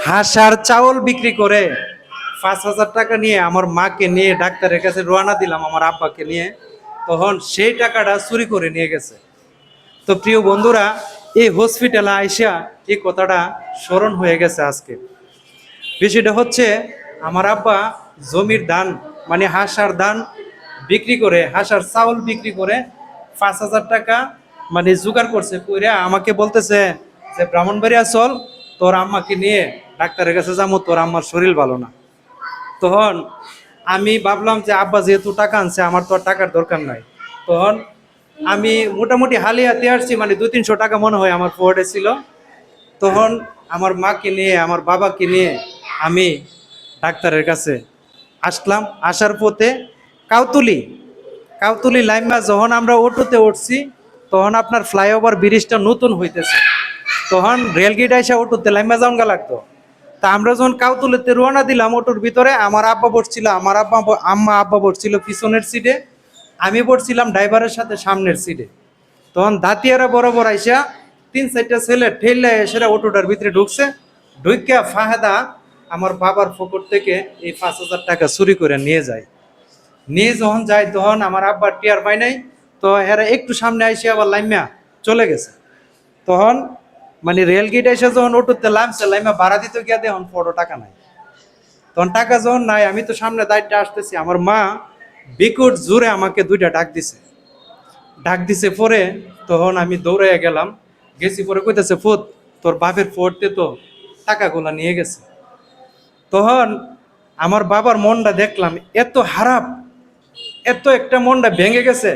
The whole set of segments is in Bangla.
হাঁস আর চাউল বিক্রি করে 5,000 টাকা নিয়ে আমার মাকে নিয়ে ডাক্তারের কাছে রওনা দিলাম আমার আব্বাকে নিয়ে। তখন সেই টাকাটা চুরি করে নিয়ে গেছে। তো প্রিয় বন্ধুরা, এই হসপিটালে আইসা এই কথাটা স্মরণ হয়ে গেছে আজকে। বিষয়টা হচ্ছে, আমার আব্বা জমির ধান মানে হাঁস আর ধান বিক্রি করে, হাঁস আর চাউল বিক্রি করে 5,000 টাকা মানে জোগাড় করছে, কইরা আমাকে বলতেছে যে ব্রাহ্মণবাড়িয়া চল, তোর আম্মাকে নিয়ে ডাক্তারের কাছে যাবো, তোর আম্মার শরীর ভালো না। তখন আমি ভাবলাম যে আব্বা যেহেতু টাকা আনছে, আমার তো আর টাকার দরকার নাই। তখন আমি মোটামুটি হালিয়াতে আসছি, মানে 200-300 টাকা মনে হয় আমার পকেটে ছিল। তখন আমার মাকে নিয়ে আমার বাবাকে নিয়ে আমি ডাক্তারের কাছে আসলাম। আসার পথে কাউতুলি কাউতুলি লাইমা যখন আমরা অটোতে উঠছি, তখন আপনার ফ্লাইওভার ব্রিজটা নতুন হইতেছে। তখন রেলগেট আইসা অটোতে লাইমা যাওয়া লাগতো। তা আমরা যখন কাউতুলিতে রওনা দিলাম, অটোর ভিতরে আমার আব্বা বসছিল, আমার আব্বা বসছিল পিছনের সিটে, আমি বসছিলাম ড্রাইভারের সাথে সামনের সিটে। তখন দাঁতিয়ারা বরাবর আইসা 3-4টা ছেলে ঠেললে সেটা অটোটার ভিতরে ঢুকছে। ঢুকিয়া ফাহাদা আমার বাবার পকেট থেকে এই 5,000 টাকা চুরি করে নিয়ে যায়। নিয়ে যখন যায়, তখন আমার আব্বার টিয়ার পায় নাই। তো এরা একটু সামনে আইসে আবার লাইমা চলে গেছে। তখন মানে রেল গেট এসে যখন অটোতে লামছে, লাইমা ভাড়া দিতে গিয়া দেখুন পড়ো টাকা নাই। তখন টাকা যখন নাই, আমি তো সামনে দায়িত্বে আসতেছি, আমার মা বিকুট জোরে আমাকে 2টা ডাক দিছে পরে। তখন আমি দৌড়াইয়া গেলাম, গেছি পরে কইতেছে, ফুত তোর বাপের পড়তে তো টাকাগুলা নিয়ে গেছে। তখন আমার বাবার মনটা দেখলাম এত খারাপ, এত একটা মনটা ভেঙে গেছে।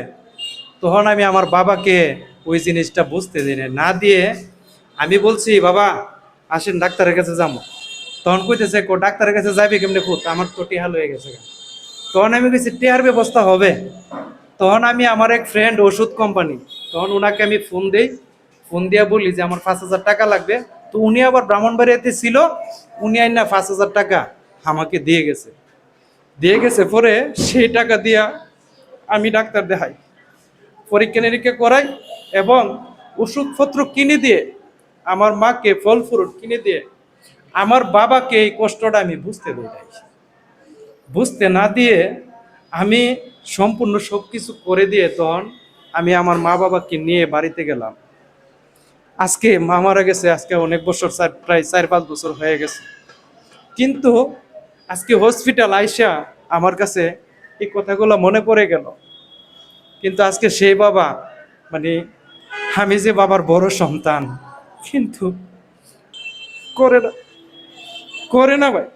তখন আমি আমার বাবাকে ওই জিনিসটা বুঝতে দিই না দিয়ে আমি বলছি, বাবা আসেন ডাক্তারের কাছে যাবো। তখন কইতেছে, ডাক্তারের কাছে যাবি কেমনে ফুত, আমার তো টিহাল হয়ে গেছে। তখন আমি কইছি, টিহার ব্যবস্থা হবে। তখন আমি আমার এক ফ্রেন্ড ওষুধ কোম্পানি, তখন ওনাকে আমি ফোন দিই। ফোন দিয়া বলি যে আমার 5,000 টাকা লাগবে। তো উনি আবার ব্রাহ্মণবাড়িয়াতে ছিল, উনি আইনা 5,000 টাকা আমাকে দিয়ে গেছে পরে। সেই টাকা দিয়া আমি ডাক্তার দেখাই, পরীক্ষা নিরীক্ষা করাই এবং ওষুধপত্র কিনে দিয়ে, আমার মাকে ফল ফ্রুট কিনে দিয়ে আমার বাবাকে এই কষ্টটা আমি বুঝতে না দিয়ে আমি সম্পূর্ণ সব কিছু করে দিয়ে তখন আমি আমার মা বাবাকে নিয়ে বাড়িতে গেলাম। আজকে মা মারা গেছে, আজকে অনেক বছর, প্রায় 4-5 বছর হয়ে গেছে। কিন্তু আজকে হসপিটাল আইসা আমার কাছে এই কথাগুলো মনে পড়ে গেল। কিন্তু আজকে সেই বাবা, মানে আমি যে বাবার বড় সন্তান, কিন্তু করে না করে না ভাই।